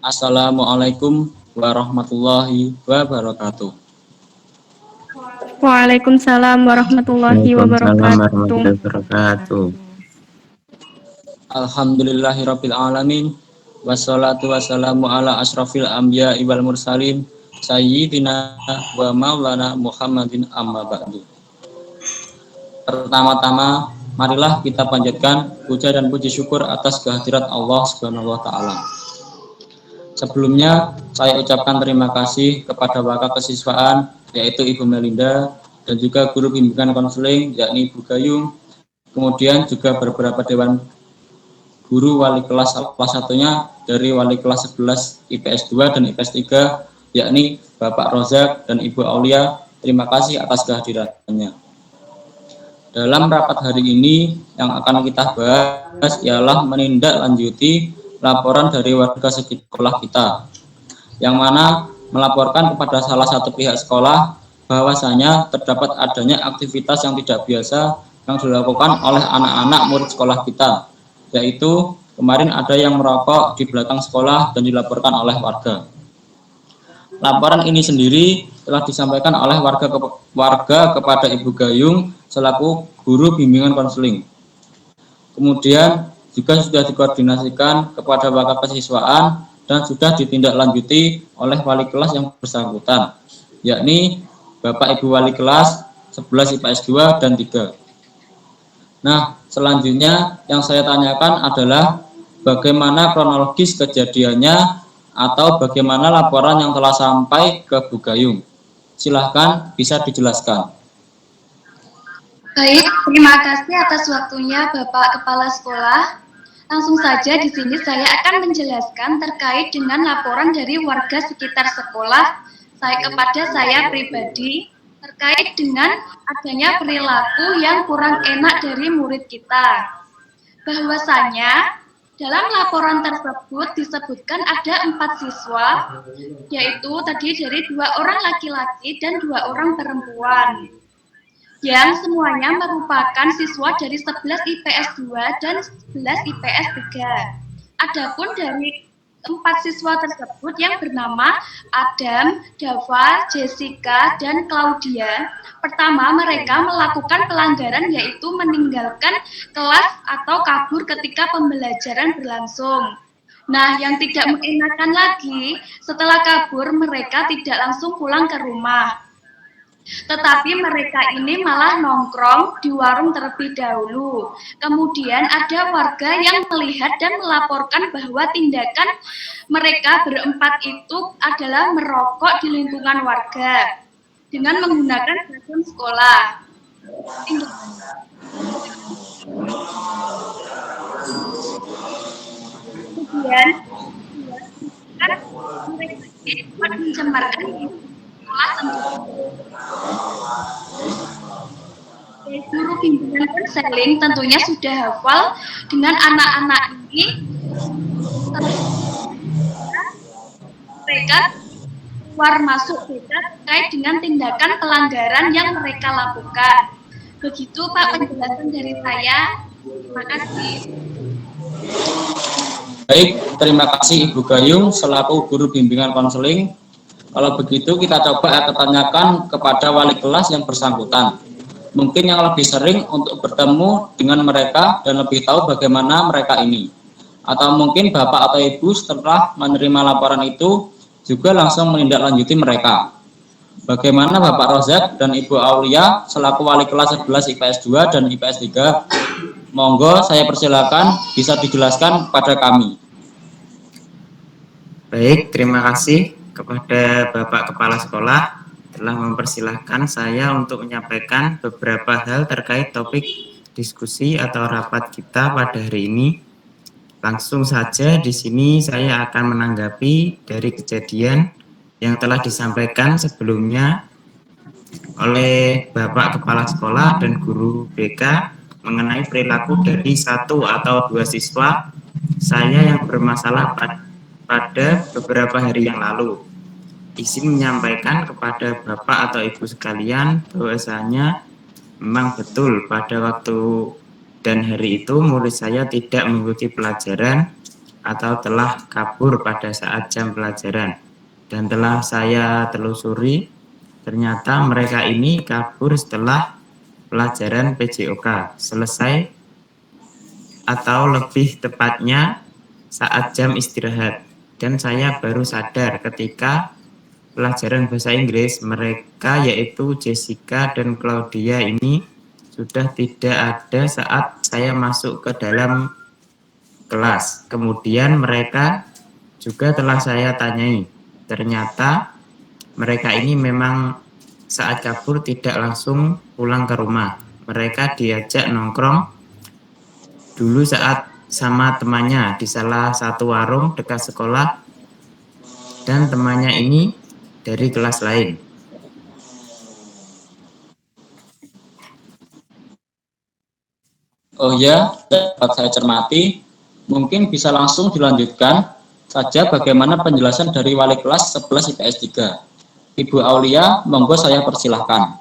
Assalamualaikum warahmatullahi wabarakatuh. Waalaikumsalam warahmatullahi Waalaikumsalam wabarakatuh. warahmatullahi wabarakatuh. Alhamdulillahirabbil alamin. Wassalatu wassalamu ala asrofil anbiya wal mursalin sayyidina wa maulana Muhammadin amma ba'du. Pertama-tama, marilah kita panjatkan puja dan puji syukur atas kehadirat Allah Subhanahu wa taala. Sebelumnya, saya ucapkan terima kasih kepada Wakil Kesiswaan, yaitu Ibu Melinda, dan juga guru bimbingan konseling, yakni Ibu Gayung, kemudian juga beberapa dewan guru wali kelas salah satunya dari wali kelas 11 IPS 2 dan IPS 3, yakni Bapak Rozak dan Ibu Aulia. Terima kasih atas kehadirannya. Dalam rapat hari ini yang akan kita bahas ialah menindaklanjuti laporan dari warga sekolah kita, yang mana melaporkan kepada salah satu pihak sekolah bahwasanya terdapat adanya aktivitas yang tidak biasa yang dilakukan oleh anak-anak murid sekolah kita, yaitu kemarin ada yang merokok di belakang sekolah dan dilaporkan oleh warga. Laporan ini sendiri telah disampaikan oleh warga kepada Ibu Gayung selaku guru bimbingan konseling. Kemudian juga sudah dikoordinasikan kepada Wakil Kesiswaan dan sudah ditindaklanjuti oleh wali kelas yang bersangkutan, yakni Bapak Ibu wali kelas 11 IPS 2 dan 3. Nah, selanjutnya yang saya tanyakan adalah bagaimana kronologis kejadiannya atau bagaimana laporan yang telah sampai ke Bu Gayung. Silahkan bisa dijelaskan. Baik, terima kasih atas waktunya Bapak Kepala Sekolah. Langsung saja di sini saya akan menjelaskan terkait dengan laporan dari warga sekitar sekolah kepada saya pribadi terkait dengan adanya perilaku yang kurang enak dari murid kita. Bahwasanya dalam laporan tersebut disebutkan ada 4 siswa, yaitu tadi dari 2 orang laki-laki dan 2 orang perempuan, yang semuanya merupakan siswa dari 11 IPS 2 dan 11 IPS 3. Adapun dari 4 siswa tersebut yang bernama Adam, Dava, Jessica, dan Claudia, pertama mereka melakukan pelanggaran yaitu meninggalkan kelas atau kabur ketika pembelajaran berlangsung. Nah, yang tidak mengenakan lagi, setelah kabur mereka tidak langsung pulang ke rumah. Tetapi mereka ini malah nongkrong di warung terlebih dahulu. Kemudian ada warga yang melihat dan melaporkan bahwa tindakan mereka berempat itu adalah merokok di lingkungan warga dengan menggunakan seragam sekolah. Kemudian mereka ini mencemarkan sekolah tentunya. Guru bimbingan konseling tentunya sudah hafal dengan anak-anak ini. Mereka keluar masuk beda terkait dengan tindakan pelanggaran yang mereka lakukan. Begitu Pak penjelasan dari saya. Terima kasih. Baik, terima kasih Ibu Gayung selaku guru bimbingan konseling. Kalau begitu kita coba tanyakan kepada wali kelas yang bersangkutan. Mungkin yang lebih sering untuk bertemu dengan mereka dan lebih tahu bagaimana mereka ini. Atau mungkin Bapak atau Ibu setelah menerima laporan itu juga langsung menindaklanjuti mereka. Bagaimana Bapak Rozak dan Ibu Aulia selaku wali kelas 11 IPS 2 dan IPS 3? Monggo saya persilakan bisa dijelaskan kepada kami. Baik, terima kasih kepada Bapak Kepala Sekolah telah mempersilahkan saya untuk menyampaikan beberapa hal terkait topik diskusi atau rapat kita pada hari ini. Langsung saja di sini saya akan menanggapi dari kejadian yang telah disampaikan sebelumnya oleh Bapak Kepala Sekolah dan guru BK mengenai perilaku dari 1 atau 2 siswa saya yang bermasalah pada beberapa hari yang lalu. Izin menyampaikan kepada Bapak atau Ibu sekalian bahwasanya memang betul pada waktu dan hari itu murid saya tidak mengikuti pelajaran atau telah kabur pada saat jam pelajaran. Dan telah saya telusuri, ternyata mereka ini kabur setelah pelajaran PJOK selesai, atau lebih tepatnya saat jam istirahat. Dan saya baru sadar ketika pelajaran bahasa Inggris mereka, yaitu Jessica dan Claudia ini, sudah tidak ada saat saya masuk ke dalam kelas. Kemudian mereka juga telah saya tanyai. Ternyata mereka ini memang saat kabur tidak langsung pulang ke rumah. Mereka diajak nongkrong dulu saat sama temannya di salah satu warung dekat sekolah, dan temannya ini dari kelas lain. Oh ya, dapat saya cermati, mungkin bisa langsung dilanjutkan saja bagaimana penjelasan dari wali kelas 11 IPS 3. Ibu Aulia, monggo saya persilahkan.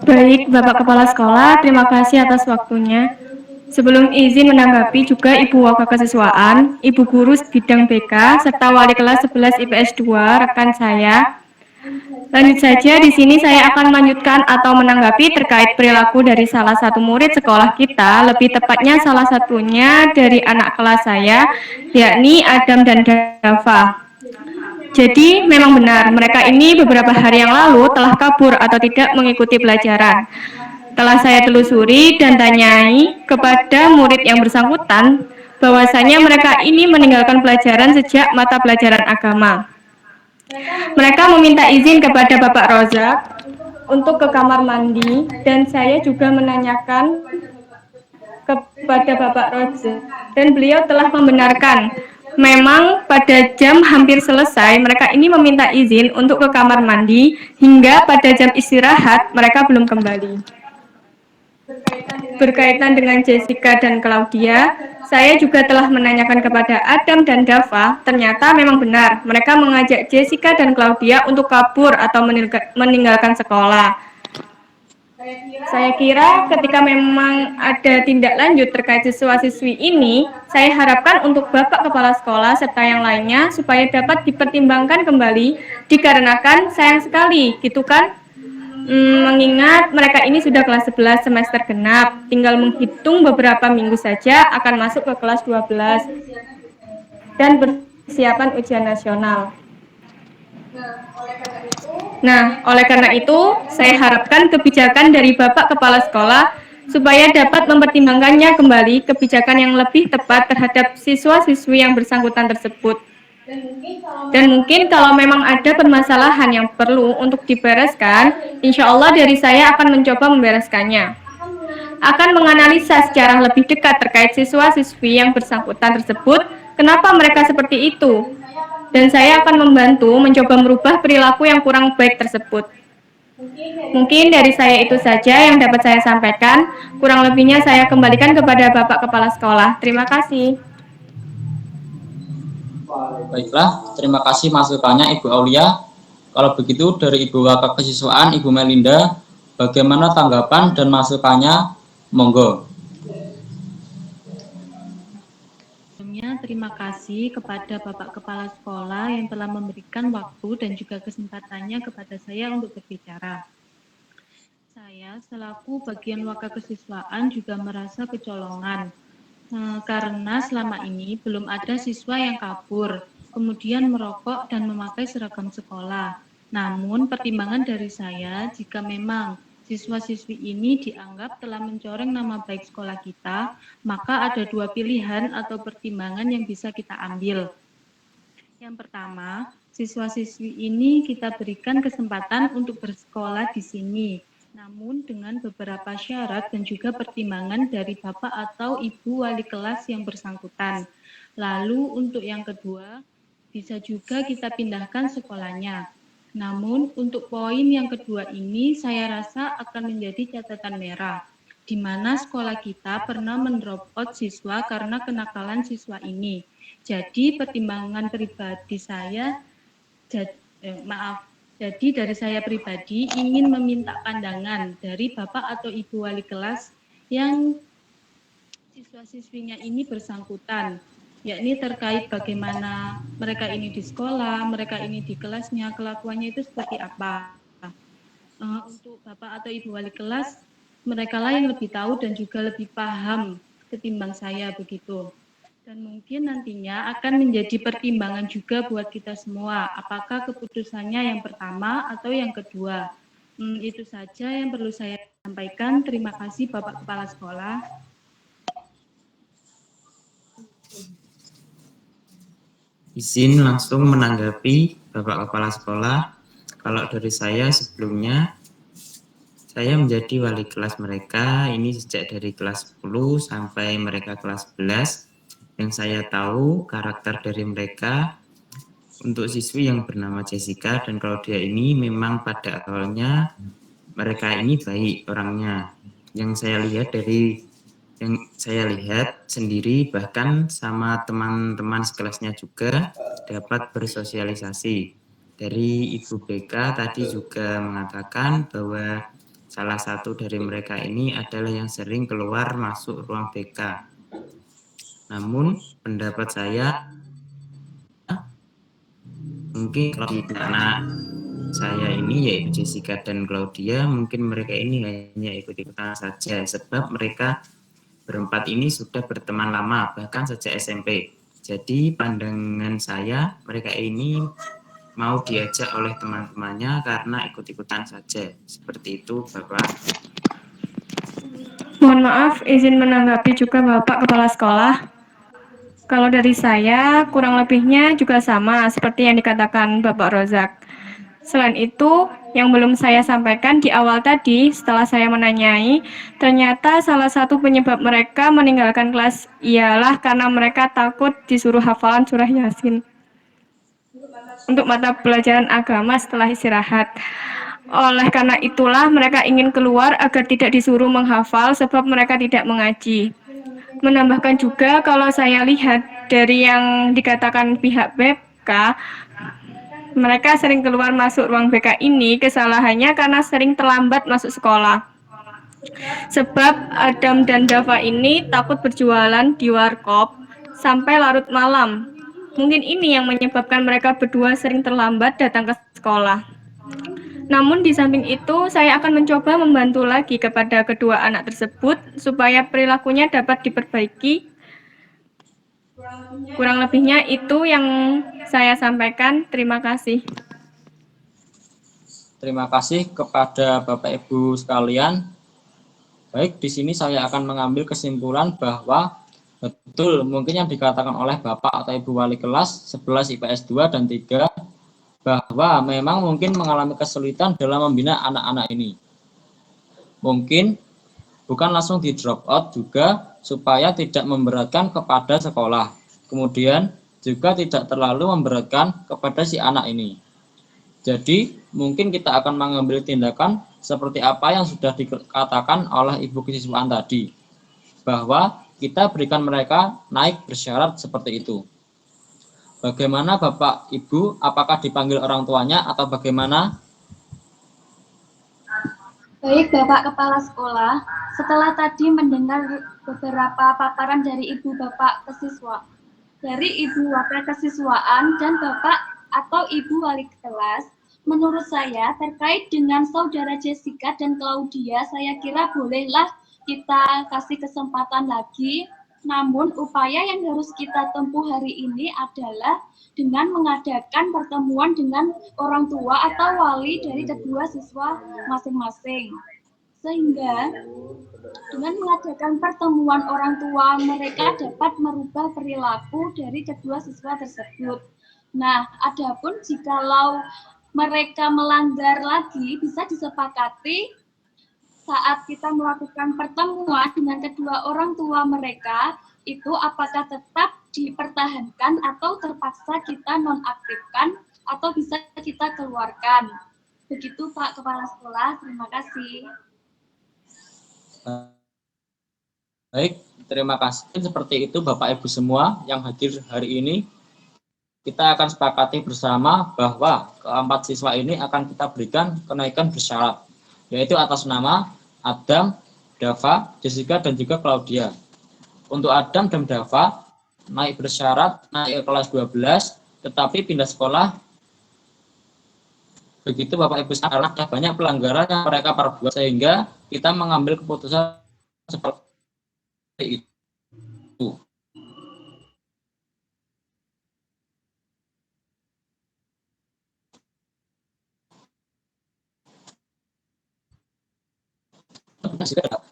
Baik, Bapak Kepala Sekolah, terima kasih atas waktunya. Sebelum izin menanggapi juga Ibu Wakakesiswaan, Ibu Guru Bidang BK, serta Wali Kelas 11 IPS 2, rekan saya. Lanjut saja, di sini saya akan melanjutkan atau menanggapi terkait perilaku dari salah satu murid sekolah kita, lebih tepatnya salah satunya dari anak kelas saya, yakni Adam dan Dava. Jadi memang benar, mereka ini beberapa hari yang lalu telah kabur atau tidak mengikuti pelajaran. Telah saya telusuri dan tanyai kepada murid yang bersangkutan, bahwasanya mereka ini meninggalkan pelajaran sejak mata pelajaran agama. Mereka meminta izin kepada Bapak Rozak untuk ke kamar mandi, dan saya juga menanyakan kepada Bapak Rozak, dan beliau telah membenarkan. Memang pada jam hampir selesai, mereka ini meminta izin untuk ke kamar mandi, hingga pada jam istirahat mereka belum kembali. Berkaitan dengan Jessica dan Claudia, saya juga telah menanyakan kepada Adam dan Dava, ternyata memang benar, mereka mengajak Jessica dan Claudia untuk kabur atau meninggalkan sekolah. Saya kira ketika memang ada tindak lanjut terkait siswa-siswi ini, saya harapkan untuk Bapak Kepala Sekolah serta yang lainnya supaya dapat dipertimbangkan kembali, dikarenakan sayang sekali, gitu kan? Mengingat mereka ini sudah kelas 11 semester genap, tinggal menghitung beberapa minggu saja akan masuk ke kelas 12 dan persiapan ujian nasional. Nah, oleh karena itu, saya harapkan kebijakan dari Bapak Kepala Sekolah supaya dapat mempertimbangkannya kembali kebijakan yang lebih tepat terhadap siswa-siswi yang bersangkutan tersebut. Dan mungkin kalau memang ada permasalahan yang perlu untuk dibereskan, insya Allah dari saya akan mencoba membereskannya. Akan menganalisa secara lebih dekat terkait siswa-siswi yang bersangkutan tersebut, kenapa mereka seperti itu. Dan saya akan membantu mencoba merubah perilaku yang kurang baik tersebut. Mungkin dari saya itu saja yang dapat saya sampaikan, kurang lebihnya saya kembalikan kepada Bapak Kepala Sekolah. Terima kasih. Baiklah, terima kasih masukannya Ibu Aulia. Kalau begitu dari Ibu Wakakesiswaan, Ibu Melinda, bagaimana tanggapan dan masukannya? Monggo. Terima kasih kepada Bapak Kepala Sekolah yang telah memberikan waktu dan juga kesempatannya kepada saya untuk berbicara. Saya selaku bagian wakakesiswaan juga merasa kecolongan karena selama ini belum ada siswa yang kabur, kemudian merokok dan memakai seragam sekolah. Namun pertimbangan dari saya, jika memang siswa-siswi ini dianggap telah mencoreng nama baik sekolah kita, maka ada dua pilihan atau pertimbangan yang bisa kita ambil. Yang pertama, siswa-siswi ini kita berikan kesempatan untuk bersekolah di sini, namun dengan beberapa syarat dan juga pertimbangan dari Bapak atau Ibu wali kelas yang bersangkutan. Lalu untuk yang kedua, bisa juga kita pindahkan sekolahnya. Namun untuk poin yang kedua ini saya rasa akan menjadi catatan merah, di mana sekolah kita pernah mendrop out siswa karena kenakalan siswa ini. Jadi pertimbangan pribadi saya, jadi dari saya pribadi ingin meminta pandangan dari Bapak atau Ibu wali kelas yang siswa-siswinya ini bersangkutan, yakni terkait bagaimana mereka ini di sekolah, mereka ini di kelasnya, kelakuannya itu seperti apa. Untuk Bapak atau Ibu wali kelas, mereka lah yang lebih tahu dan juga lebih paham ketimbang saya begitu. Dan mungkin nantinya akan menjadi pertimbangan juga buat kita semua, apakah keputusannya yang pertama atau yang kedua. Itu saja yang perlu saya sampaikan. Terima kasih Bapak Kepala Sekolah. Izin langsung menanggapi Bapak Kepala Sekolah. Kalau dari saya sebelumnya, saya menjadi wali kelas mereka ini sejak dari kelas 10 sampai mereka kelas 11. Yang saya tahu karakter dari mereka untuk siswi yang bernama Jessica dan Claudia ini memang pada awalnya mereka ini baik orangnya. Yang saya lihat sendiri bahkan sama teman-teman sekelasnya juga dapat bersosialisasi. Dari Ibu BK tadi juga mengatakan bahwa salah satu dari mereka ini adalah yang sering keluar masuk ruang BK. Namun pendapat saya mungkin kalau karena saya ini yaitu Jessica dan Claudia, mungkin mereka ini hanya ikut-ikutan saja sebab mereka berempat ini sudah berteman lama bahkan sejak SMP. Jadi pandangan saya mereka ini mau diajak oleh teman-temannya karena ikut-ikutan saja. Seperti itu Bapak. Mohon maaf, izin menanggapi juga Bapak Kepala Sekolah. Kalau dari saya, kurang lebihnya juga sama seperti yang dikatakan Bapak Rozak. Selain itu, yang belum saya sampaikan di awal tadi, setelah saya menanyai, ternyata salah satu penyebab mereka meninggalkan kelas ialah karena mereka takut disuruh hafalan surah Yasin untuk mata pelajaran agama setelah istirahat. Oleh karena itulah mereka ingin keluar agar tidak disuruh menghafal sebab mereka tidak mengaji. Menambahkan juga kalau saya lihat dari yang dikatakan pihak BK, mereka sering keluar masuk ruang BK ini kesalahannya karena sering terlambat masuk sekolah. Sebab Adam dan Dava ini takut berjualan di warkop sampai larut malam. Mungkin ini yang menyebabkan mereka berdua sering terlambat datang ke sekolah. Namun di samping itu, saya akan mencoba membantu lagi kepada kedua anak tersebut supaya perilakunya dapat diperbaiki. Kurang lebihnya itu yang saya sampaikan. Terima kasih. Terima kasih kepada Bapak Ibu sekalian. Baik, di sini saya akan mengambil kesimpulan bahwa betul mungkin yang dikatakan oleh Bapak atau Ibu wali kelas 11 IPS 2 dan 3 bahwa memang mungkin mengalami kesulitan dalam membina anak-anak ini. Mungkin bukan langsung di drop out juga supaya tidak memberatkan kepada sekolah. Kemudian juga tidak terlalu memberatkan kepada si anak ini. Jadi mungkin kita akan mengambil tindakan seperti apa yang sudah dikatakan oleh Ibu Kesiswaan tadi. Bahwa kita berikan mereka naik bersyarat seperti itu. Bagaimana Bapak Ibu, apakah dipanggil orang tuanya atau bagaimana? Baik Bapak Kepala Sekolah, setelah tadi mendengar beberapa paparan dari Ibu Bapak Kesiswa, dari Ibu Wakil Kesiswaan dan Bapak atau Ibu Wali Kelas, menurut saya terkait dengan saudara Jessica dan Claudia, saya kira bolehlah kita kasih kesempatan lagi. Namun upaya yang harus kita tempuh hari ini adalah dengan mengadakan pertemuan dengan orang tua atau wali dari kedua siswa masing-masing. Sehingga dengan mengadakan pertemuan orang tua mereka dapat merubah perilaku dari kedua siswa tersebut. Nah, adapun jikalau mereka melanggar lagi bisa disepakati saat kita melakukan pertemuan dengan kedua orang tua mereka, itu apakah tetap dipertahankan atau terpaksa kita nonaktifkan atau bisa kita keluarkan. Begitu Pak Kepala Sekolah, terima kasih. Baik, terima kasih. Seperti itu Bapak Ibu semua yang hadir hari ini. Kita akan sepakati bersama bahwa keempat siswa ini akan kita berikan kenaikan bersyarat, yaitu atas nama Adam, Dava, Jessica, dan juga Claudia. Untuk Adam dan Dava naik bersyarat naik ke kelas 12, tetapi pindah sekolah. Begitu Bapak Ibu, karena ada banyak pelanggaran yang mereka perbuat sehingga kita mengambil keputusan seperti itu.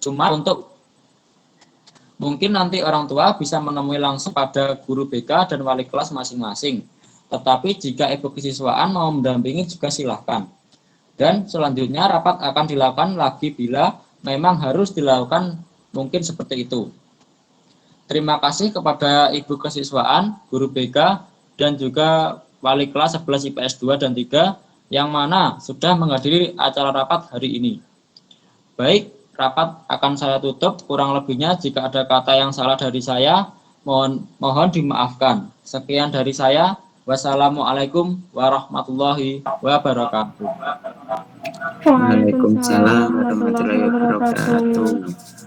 Cuma untuk mungkin nanti orang tua bisa menemui langsung pada guru BK dan wali kelas masing-masing. Tetapi jika ibu kesiswaan mau mendampingi juga silahkan. Dan selanjutnya rapat akan dilakukan lagi bila memang harus dilakukan mungkin seperti itu. Terima kasih kepada ibu kesiswaan, guru BK, dan juga wali kelas 11 IPS 2 dan 3 yang mana sudah menghadiri acara rapat hari ini. Baik, rapat akan saya tutup. Kurang lebihnya jika ada kata yang salah dari saya, mohon dimaafkan. Sekian dari saya. Wassalamualaikum warahmatullahi wabarakatuh. Waalaikumsalam warahmatullahi wabarakatuh.